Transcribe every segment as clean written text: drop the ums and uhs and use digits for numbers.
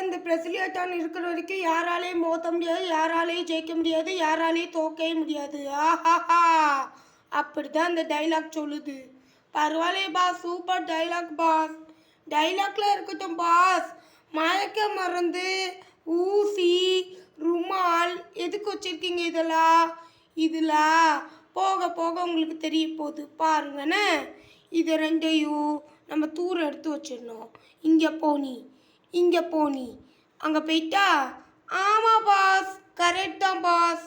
இந்த பிரசிலியாட்டான் இருக்கிற வரைக்கும் யாராலையும் மோத முடியாது, யாராலையும் ஜெயிக்க முடியாது, யாராலையும் தோக்கவே முடியாது. ஆஹாஹா, அப்படிதான் அந்த டைலாக் சொல்லுது. பரவாயில்லையே பாஸ், சூப்பர் டைலாக் பாஸ். டைலாக்ல இருக்கட்டும் பாஸ். மயக்க மருந்து, ஊசி, ருமால் எதுக்கு வச்சிருக்கீங்க இதெல்லாம்? இதில் போக போக உங்களுக்கு தெரிய போகுது பாருங்கண்ணே. இதை ரெண்டையும் நம்ம தூரம் எடுத்து வச்சிடணும். இங்கே போனி, இங்கே போனி, அங்கே போயிட்டா. ஆமாம் பாஸ், கரெக்ட் தான் பாஸ்.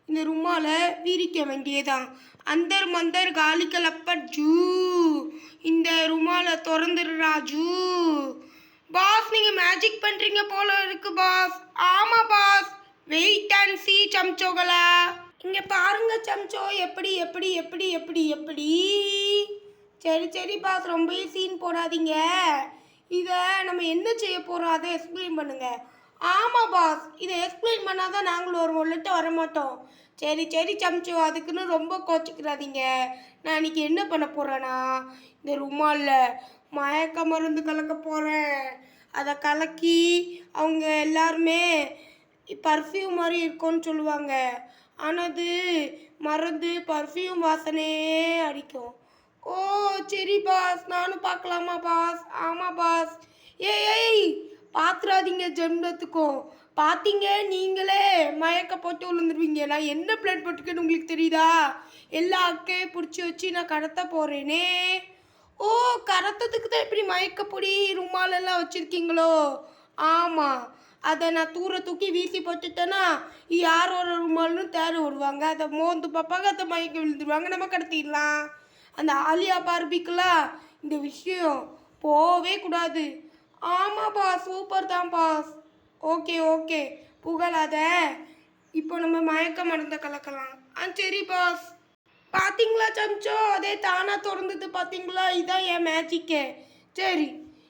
இந்த ருமாலை விரிக்க வேண்டியதான். அந்தர் மந்தர் காலிக்கல் அப்பர் ஜூ. இந்த ருமாலை திறந்துடுறா ஜூ. பாஸ், நீங்கள் மேஜிக் பண்ணுறீங்க போல இருக்கு பாஸ். ஆமாம் பாஸ், வெயிட் அண்ட் சி சம்ச்சோகளா. இங்கே பாருங்க சம்ச்சோ, எப்படி எப்படி எப்படி எப்படி எப்படி. சரி சரி பாஸ், ரொம்பவே சீன் போடாதீங்க. இதை நம்ம என்ன செய்ய போகிறோம் அதை எக்ஸ்பிளைன் பண்ணுங்க. ஆமாம் பாஸ், இதை எக்ஸ்பிளைன் பண்ணால் தான் நாங்களும் ஒரு உள்ளிட்ட வரமாட்டோம். சரி சரி சம்ச்சோ, அதுக்குன்னு ரொம்ப கோச்சிக்கிறாதீங்க. நான் இன்னைக்கு என்ன பண்ண போகிறேன்னா, இந்த ருமாலில் மயக்க மருந்து கலக்க போகிறேன். அதை கலக்கி அவங்க எல்லாருமே பர்ஃப்யூம் மாதிரி இருக்கும்னு சொல்லுவாங்க. ஆனால் அது மருந்து பர்ஃப்யூம் வாசனையே அடிக்கும். ஓ சரி பாஸ், நானும் பார்க்கலாமா பாஸ்? ஆமாம் பாஸ். ஏய் பார்த்துறாதீங்க ஜென்மத்துக்கும். பார்த்தீங்க நீங்களே மயக்க போட்டு விழுந்துருவீங்க. நான் என்ன பிளான் போட்டுக்கேன்னு உங்களுக்கு தெரியுதா? எல்லா அக்கையும் பிடிச்சி வச்சு நான் கடத்த போகிறேனே. ஓ, கடத்தத்துக்கு தான் இப்படி மயக்கப்பொடி ருமாலெல்லாம் வச்சுருக்கீங்களோ? ஆமாம், அதை நான் தூர தூக்கி வீசி போட்டுட்டேன்னா யாரோட ருமால்னு தேர் விடுவாங்க. அதை மோந்து பார்ப்பாங்க, அதை மயக்க விழுந்துருவாங்க, நம்ம கடத்திடலாம். அந்த ஆலியா பார்பிக்கெல்லாம் இந்த விஷயம் போவே கூடாது. ஆமாம் பாஸ், சூப்பர் தான் பாஸ். ஓகே ஓகே, புகழாத. இப்போ நம்ம மயக்க மருந்தை கலக்கலாம். சரி பாஸ். பார்த்தீங்களா சம்ச்சோ, அதே தானாக திறந்தது பார்த்தீங்களா? இதான் என் மேஜிக்கே. சரி,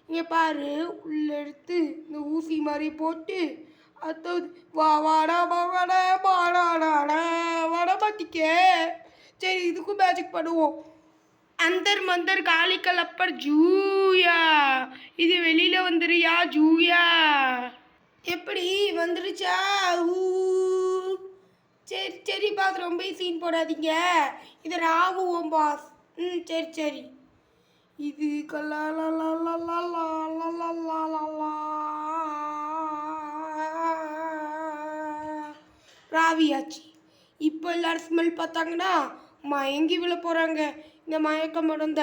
இங்கே பாரு, உள்ள எடுத்து இந்த ஊசி மாதிரி போட்டு அது வா வாடா வாடா வாடாடா வட மாட்டிக்க. சரி, இதுக்கும் மேஜிக் பண்ணுவோம். அந்தர் மந்தர் காலிக்கல் அப்பர் ஜூயா. இது வெளியில் வந்துருயா ஜூயா. எப்படி வந்துருச்சா? சரி சரி பாஸ், ரொம்ப சீன் போடாதீங்க. இதை ராகுவோம் பாஸ். சரி சரி. இது ராவியாச்சு. இப்போ எல்லாரும் ஸ்மெல் பார்த்தாங்கன்னா மயங்கி விழ போகிறாங்க. இந்த மயக்க மருந்த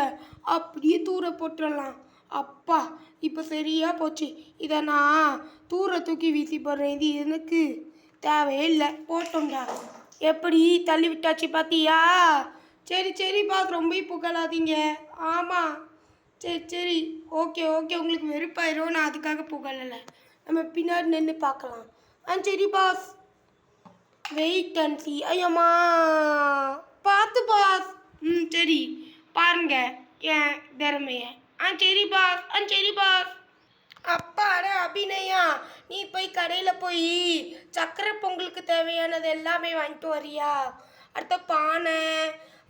அப்படியே தூர போட்டுடலாம். அப்பா, இப்போ சரியாக போச்சு. இதை நான் தூர தூக்கி வீசி போடுறேன். இது எனக்கு தேவையே இல்லை, போட்டோம்டா. எப்படி தள்ளி விட்டாச்சு பார்த்தியா? சரி சரி பாஸ், ரொம்ப புகழாதீங்க. ஆமாம், சரி சரி, ஓகே ஓகே, உங்களுக்கு வெறுப்பாயிரும். நான் அதுக்காக புகழலை, நம்ம பின்னாடி நின்று பார்க்கலாம். சரி பாஸ், வெயிட் அண்ட் சி. ஐயம்மா, பார்த்து பாஸ். சரி, பாருங்க என் திறமைய. சரி பாஸ். சரி பாஸ். அப்பாட அபிநயா, நீ போய் கடையில் போய் சக்கரை பொங்கலுக்கு தேவையானது எல்லாமே வாங்கிட்டு வரியா? அடுத்த பானை,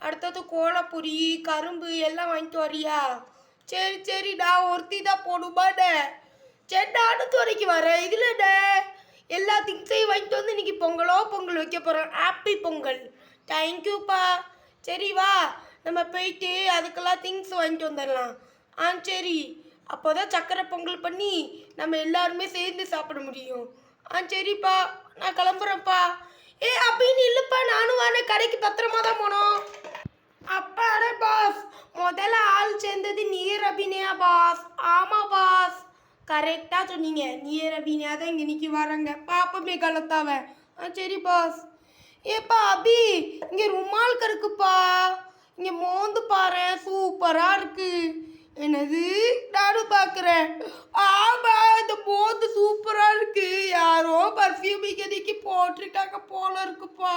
அடுத்தது கோலப்பொரி, கரும்பு எல்லாம் வாங்கிட்டு வரியா? சரி சரி, நான் ஒருத்தி தான் போடுமாண்ணே. சரி, நானும் துறைக்கு வரேன். இதில் எல்லா திங்ஸையும் வாங்கிட்டு வந்து இன்னைக்கு பொங்கல் வைக்க போகிறேன். ஹாப்பி பொங்கல். தேங்க்யூப்பா. சரி வா, நம்ம போயிட்டு அதுக்கெல்லாம் திங்ஸ் வாங்கிட்டு வந்துடலாம். சரி, அப்போ தான் சக்கரை பொங்கல் பண்ணி நம்ம எல்லாருமே சேர்ந்து சாப்பிட முடியும். சரிப்பா, நான் கிளம்புறேன்ப்பா. அப்படின்னு இல்லைப்பா, நானும் வானே, கடைக்கு பத்திரமா தான் போனோம். அப்பாடே பாஸ், முதல்ல ஆள் சேர்ந்தது நீர் அபிநயா பாஸ். ஆமாம் பாஸ், கரெக்டாக சொன்னீங்க. நீர் அபிநயா தான் இங்கே இன்னைக்கு வராங்க. பாப்பமே கலத்தாவ. சரி பாஸ். ஏப்பா அபி, இங்கே ருமால் கருக்குப்பா. இங்கே மோந்து பாரு, சூப்பராக இருக்கு. என்னது? நானும் பார்க்குறேன். ஆமாம், இந்த மோந்து சூப்பராக இருக்கு. யாரோ பர்ஃப்யூம் இங்கே போட்டிருக்காங்க போல இருக்குப்பா.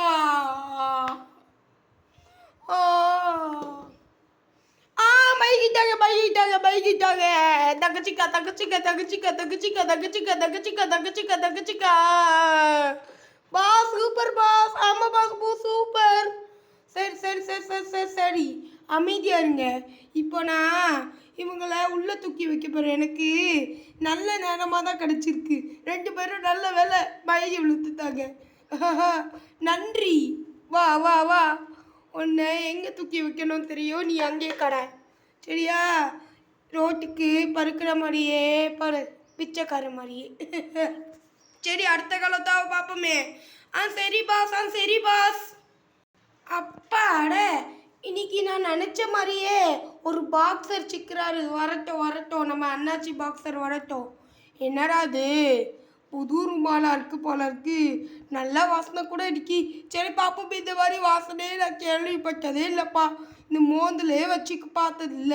பைக்கிட்டாங்க. தங்கச்சிக்கா. Boss super boss. ஆமாம் பாஸ், சூப்பர். சரி சரி சரி சரி சரி சரி, அமைதியாக இருங்க. இப்போ நான் இவங்கள உள்ளே தூக்கி வைக்க போகிறேன். எனக்கு நல்ல நேரமாக தான் கிடச்சிருக்கு. 2 பேரும் நல்ல வேலை மயங்கி விழுத்துட்டாங்க. நன்றி. வா வா வா, உன்னை எங்கே தூக்கி வைக்கணும் தெரியும், நீ அங்கேயே கடை சரியா? ரோட்டுக்கு பருக்கிற மாதிரியே பரு, பிச்சைக்கார மாதிரியே. சரி, அடுத்த காலத்தாவை பார்ப்போமே. சரி பாஸ், சரி பாஸ். அப்பாட, இன்னைக்கு நான் நினச்ச மாதிரியே ஒரு பாக்ஸர் சிக்கிறாரு. வரட்டும் வரட்டும், நம்ம அண்ணாச்சி பாக்ஸர் வரட்டும். என்னடா அது, புது ருமாலாக இருக்கு போல இருக்கு. நல்ல வாசனை கூட இருக்கு. சரி பார்ப்போம். இந்த மாதிரி வாசனையே நான் கேள்விப்பட்டதே இல்லைப்பா. இந்த மோந்திலே வச்சு பார்த்ததில்ல.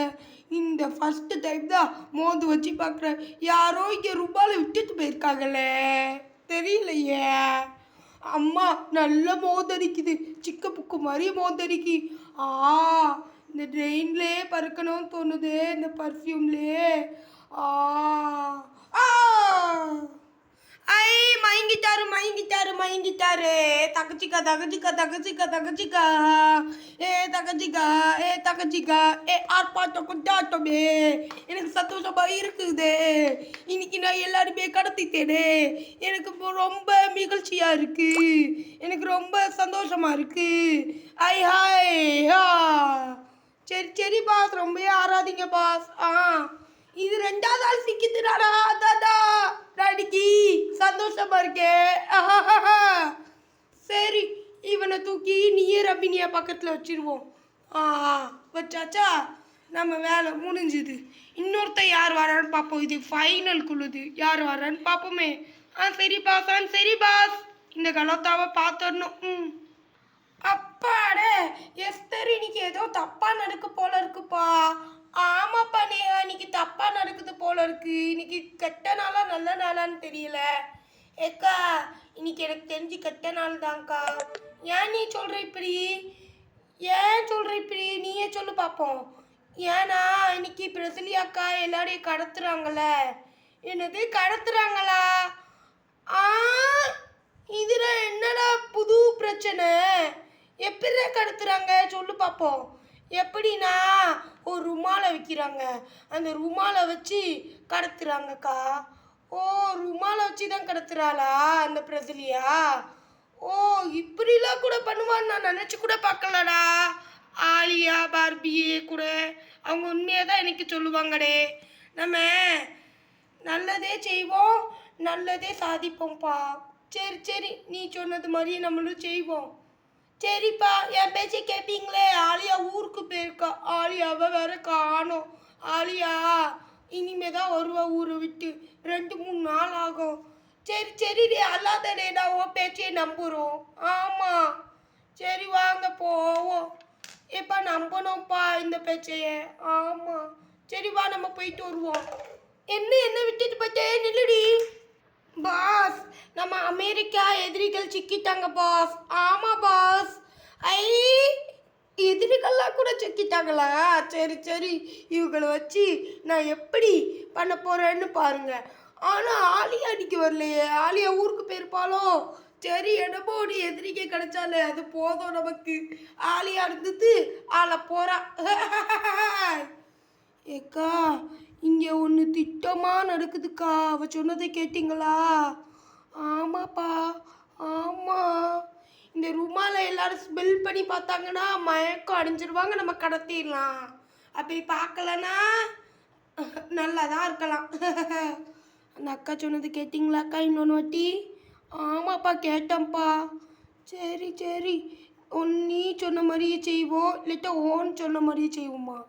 இந்த ஃபஸ்ட்டு டைம் தான் மோந்து வச்சு பார்க்குறேன். யாரோ இங்கே ருமாலை விட்டுட்டு போயிருக்காங்களே, தெரியலையே. அம்மா நல்ல மோதடிக்குது, சிக்க புக்கு மாதிரி மோதடிக்கு. இந்த ட்ரெயின்லேயே பறக்கணும்னு தோணுது, இந்த பர்ஃப்யூம்லேயே. ஐ, மயங்கிட்டாரு மயங்கிட்டாரு மயங்கிட்டாரு. தகச்சிக்கா தகச்சிக்கா தகச்சிக்கா தகச்சிக்கா, தகச்சிக்கா தகச்சிக்கா, ஆர்ப்பாட்டம் கொண்டாட்டமே. எனக்கு சந்தோஷமா இருக்குது. இன்னைக்கு நான் எல்லாருமே கடத்திட்டேனே. எனக்கு ரொம்ப மகிழ்ச்சியா இருக்கு. எனக்கு ரொம்ப சந்தோஷமா இருக்கு. ஐ ஹாய் ஹா. சரி சரி பாஸ், ரொம்ப ஆறாதீங்க பாஸ். இது 2வது ஆள் சிக்கித்துறாரா தாதா, நடிக்கி சந்தோஷமா இருக்கே. சரி, இவனை தூக்கி நீயே ரபினியா பக்கத்தில் வச்சிருவோம். வச்சாச்சா, நம்ம வேலை முடிஞ்சுது. இன்னொருத்த யார் வரான்னு பார்ப்போம். இது ஃபைனல் குழுது, யார் வரான்னு பார்ப்போமே. சரி பாஸ், சரி பாஸ். இந்த கலத்தாவை பார்த்துடணும். அப்பாட, எஸ்தர் இன்னைக்கு ஏதோ தப்பா நடக்க போல இருக்குப்பா. ஆமாப்பா நேஹா, இன்னைக்கு தப்பா நடக்குது போல இருக்கு. இன்னைக்கு கெட்ட நாளா நல்ல நாளான்னு தெரியல. ஏக்கா, இன்னைக்கு எனக்கு தெரிஞ்சு கெட்ட நாள் தான்க்கா. ஏன் நீ சொல்ற இப்படி? ஏன் சொல்ற இப்படி? நீயே சொல்லு பார்ப்போம். ஏன்னா இன்னைக்கு பிரசிலியாக்கா எல்லாரையும் கடத்துறாங்கள. என்னது, கடத்துறாங்களா? இதுல என்னடா புது பிரச்சனை? எப்படி கடத்துறாங்க சொல்லு பார்ப்போம். எப்படின்னா, ஒரு ருமாலை விற்கிறாங்க, அந்த ருமாலை வச்சு கடத்துறாங்கக்கா. ருமாலை வச்சு தான் கடத்துறாளா அந்த பிரசிலியா? இப்படிலாம் கூட பண்ணுவான்னு நான் நினச்சி கூட பார்க்கலடா. ஆலியா பார்பியே கூட அவங்க உண்மையாக தான் எனக்கு சொல்லுவாங்கடே. நம்ம நல்லதே செய்வோம், நல்லதே சாதிப்போம்ப்பா. சரி சரி, நீ சொன்னது மாதிரியே நம்மளும் செய்வோம். சரிப்பா, என் பேச்சை கேட்பீங்களே. ஆலியா ஊருக்கு போயிருக்கா. ஆலியாவை வேற காணோம். ஆலியா இனிமே தான் வருவா ஊரை விட்டு. 2-3 நாள் ஆகும். சரி சரி, அல்லாதடே, நான் உன் பேச்சையே நம்புகிறோம். ஆமாம், சரி வாங்க போவோம். ஏப்பா, நம்பணும்ப்பா இந்த பேச்சையே. ஆமாம், சரி வா, நம்ம போயிட்டு வருவோம். என்ன விட்டுட்டு போயிட்டே, நில்லுடி. பாஸ், நம்ம அமெரிக்கா எதிரிகள் சிக்கிட்டாங்க பாஸ். ஆமாம் பாஸ். எதிரிகள்லாம் கூட சிக்கிட்டாங்களா? சரி சரி, இவங்களை வச்சு நான் எப்படி பண்ண போகிறேன்னு பாருங்க. ஆனால் ஆலியா அடிக்க வரலையே. ஆலியா ஊருக்கு போயிருப்பாளோ? சரி, என்னமோ ஒரு எதிரிக்கே கிடைச்சாலே அது போதும் நமக்கு. ஆலியா இருந்தது ஆளை போகிறா. ஏக்கா, இங்கே ஒன்று திட்டமாக நடக்குதுக்கா. அவ சொன்னதை கேட்டிங்களா? ஆமாப்பா, ஆமாம். இந்த ருமாலை எல்லாரும் ஸ்மெல் பண்ணி பார்த்தாங்கன்னா மயக்கம் அடைஞ்சிருவாங்க. நம்ம கடத்திடலாம். அப்படி பார்க்கலன்னா நல்லா தான் இருக்கலாம். அந்த அக்கா சொன்னது கேட்டிங்களாக்கா இன்னொன்று வாட்டி? ஆமாப்பா, கேட்டேன்ப்பா. சரி சரி, நீ சொன்ன மாதிரியே செய்வோம், இல்லாட்டா ஓன்னு சொன்ன மாதிரியே செய்வோம்மா.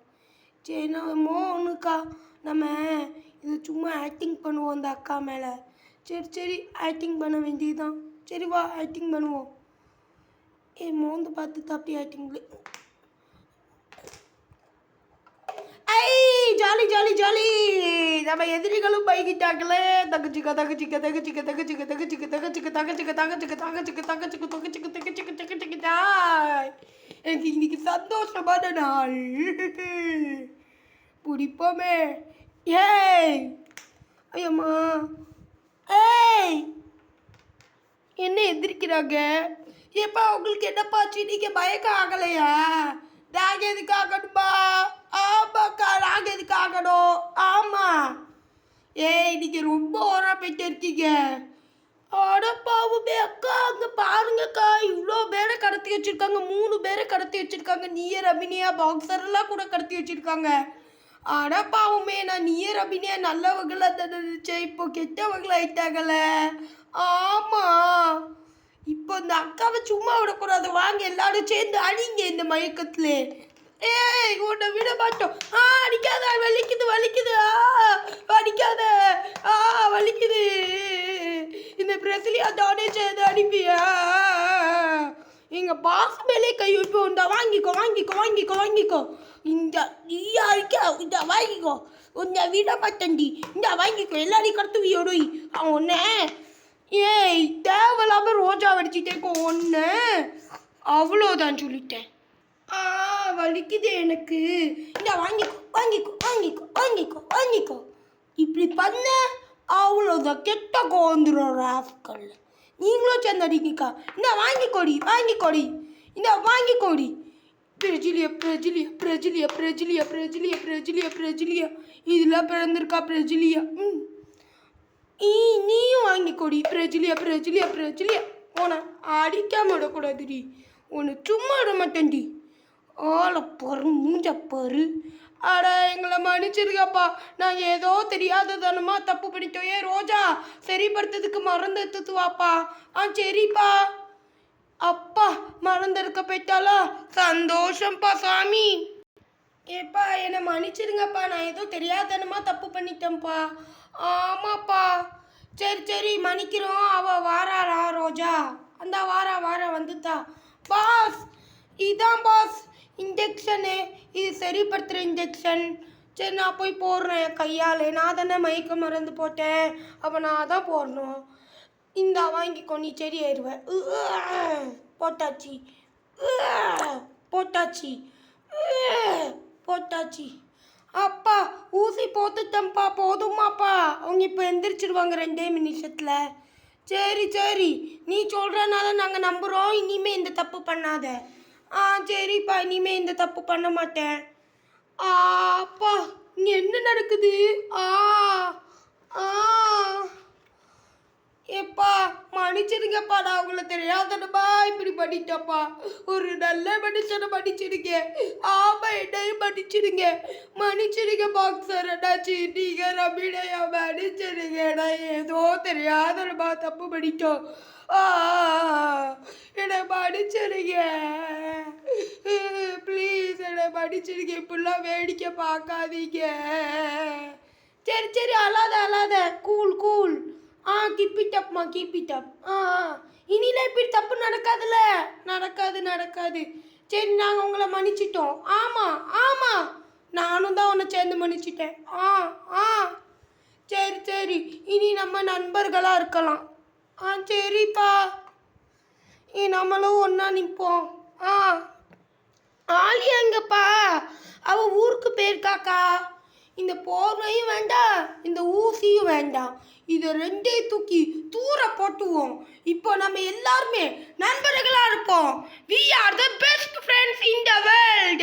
சரி, நம்ம ஒன்றுக்கா, நம்ம இது சும்மா ஆக்டிங் பண்ணுவோம் அந்த அக்கா மேலே. சரி சரி, ஆக்டிங் பண்ண வேண்டியதுதான். சரி வா, ஆக்டிங் பண்ணுவோம். மோந்து பார்த்து அப்படி ஆக்டிங். Jolly jolly jolly. நம்ம எதிரிகளும் பைக்கிட்டாங்களே. தகச்சிக்க தகச்சிக்க தகச்சிக்க தகச்சிக்க தகச்சிக்க தகச்சிக்க தகச்சிக்க தகச்சிக்க தகச்சிக்க தகச்சிக்க தகச்சிக்க தகச்சிக்க தகச்சிக்கிட்டா. எனக்கு இன்னைக்கு சந்தோஷமான நாள். பிடிப்போமே. ஏய் ஐயம்மா, என்ன எதிர்க்கிறாங்க? ஏப்பா, உங்களுக்கு என்னப்பாச்சு? நீங்கள் மயக்கம் ஆகலையா? நாங்க எதுக்கு ஆகணுமா? ஆமாக்கா, நாங்க எதுக்கு ஆகணும்? ஆமா. ஏய், நீங்க ரொம்ப ஓரா போயிட்டு இருக்கீங்க. அட பாவமே அக்கா, அங்க பாருங்கக்கா, இவ்வளோ பேரை கடத்தி வச்சிருக்காங்க. 3 பேரை கடத்தி வச்சிருக்காங்க. நியர் அபிநயா பாக்ஸர் எல்லாம் கூட கடத்தி வச்சிருக்காங்க. அட பாவமே, நான் நியர் அபிநயா நல்லவங்களா தான் நினைச்சேன். இப்போ கெட்டவங்களா ஆயிட்டாங்கல்ல. ஆமா, இப்போ இந்த அக்காவை சும்மா விடக்கூடாது. வாங்க எல்லாரும் சேர்ந்து அடிங்க இந்த மயக்கத்துல. ஏய், உன்னை விட மாட்டோம். அடிக்காத, வலிக்குது வலிக்குது. அடிக்காத. வலிக்குது. இந்த பிரசிலியா தானே சேர்ந்து அடிப்பியா? எங்க பாஸ் மேலே கை வைப்போம். இந்த வாங்கிக்கோ வாங்கிக்கோ வாங்கிக்கோ வாங்கிக்கோ. இந்த நீயா இருக்க, இந்த வாங்கிக்கோ. உன்னை விட மாட்டேன்டி. இந்த வாங்கிக்கோ, எல்லாரையும் கடத்துவியோடு ஒன்று. ஏய், தேவையில்லாம ரோஜா வடிச்சிட்டேக்கோ ஒன்று. அவ்வளோதான் சொல்லிட்டேன். வலிக்குது எனக்கு. இந்த வாங்கிக்கோ வாங்கிக்கோ வாங்கிக்கோ வாங்கிக்கோ வாங்கிக்கோ. இப்படி பண்ண அவ்வளோதான், கெட்ட கோந்துடும் ராஸ்கல். நீங்களும் சேர்ந்து அடிக்கா. இந்த வாங்கிக்கோடி வாங்கிக்கோடி. இந்த வாங்கிக்கோடி. Brasilia Brasilia Brasilia Brasilia Brasilia Brasilia Brasilia. இதில் பிறந்திருக்கா பிரேசிலியா. நீயும் வாங்கிக்கோடி. Brasilia Brasilia Brasilia. உன அடிக்காம விடக்கூடாதுடி. உன்னை சும்மா விட மாட்டேன்டி. ஆளப்பாரு மூஞ்சப்பாரு. அட, எங்களை மன்னிச்சிருக்கப்பா. நாங்கள் ஏதோ தெரியாததனமா தப்பு பண்ணிட்டோம். ஏன் ரோஜா, சரிப்படுத்துறதுக்கு மறந்து எடுத்து வாப்பா. சரிப்பா. அப்பா, மறந்துருக்க போயிட்டாலா? சந்தோஷம்ப்பா சாமி. ஏப்பா, என்னை மன்னிச்சிருங்கப்பா. நான் ஏதோ தெரியாதனமா தப்பு பண்ணிட்டேன்ப்பா. ஆமாப்பா. சரி சரி, மன்னிக்கிறோம். அவள் வாராளா ரோஜா? அந்த வாரா வந்துட்டா. பாஸ், இதான் பாஸ் இன்ஜெக்ஷனு. இது சரிப்படுத்துகிற இன்ஜெக்ஷன். சரி, நான் போய் போடுறேன் கையால். நான் தானே மயக்க மருந்து போட்டேன். அப்போ நான் தான் போடணும். இந்தா வாங்கிக்கோ, நீ சரி ஆயிடுவேன். போட்டாச்சு போட்டாச்சு போட்டாச்சு. அப்பா, ஊசி போட்டுட்டேன்ப்பா. போதுமாப்பா? அவங்க இப்போ எந்திரிச்சிடுவாங்க 2 நிமிஷத்தில். சரி சரி, நீ சொல்கிறனால நாங்கள் நம்புகிறோம். இனிமேல் இந்த தப்பு பண்ணாத. சரிப்பா, இனிமே இந்த தப்பு பண்ண மாட்டேன். அப்பா, இங்கே என்ன நடக்குது? ஏப்பா, மன்னிச்சிருங்கப்பா. நான் உங்களை தெரியாதனப்பா இப்படி பண்ணிட்டப்பா. ஒரு நல்ல மனுஷனை மன்னிச்சிடுங்க. ஆமாம், என்னையும் மன்னிச்சிடுங்க. மன்னிச்சிடுங்க பாக்ஸர் அண்ணாச்சி. நீங்கள் ரபினையா மன்னிச்சிடுங்க. நான் ஏதோ தெரியாதனப்பா தப்பு பண்ணிட்டோம். என்னை மன்னிச்சிடுங்க. ப்ளீஸ், என்னை மன்னிச்சிடுங்க. இப்படிலாம் வேடிக்கை பார்க்காதீங்க. சரி சரி, அழாத. Cool cool. கீப் இட் அப்மா, கீப் இட் அப். இனிலாம் இப்படி தப்பு நடக்காதுல்ல? நடக்காது. சரி, நாங்கள் உங்களை மன்னிச்சிட்டோம். ஆமாம், நானும் தான் உன்னை சேர்ந்து மன்னிச்சிட்டேன். சரி, இனி நம்ம நண்பர்களாக இருக்கலாம். சரிப்பா. நம்மளும் ஒன்றா நிற்போம். ஆலியா எங்கப்பா? அவள் ஊருக்கு போயிருக்காக்கா. இந்த போர்வையும் வேண்டாம், இந்த ஊசியும் வேண்டாம். இதை 2ஐயும் தூக்கி தூர போட்டுவோம். இப்போ நம்ம எல்லாருமே நண்பர்களாக இருப்போம். We are the best friends in the world.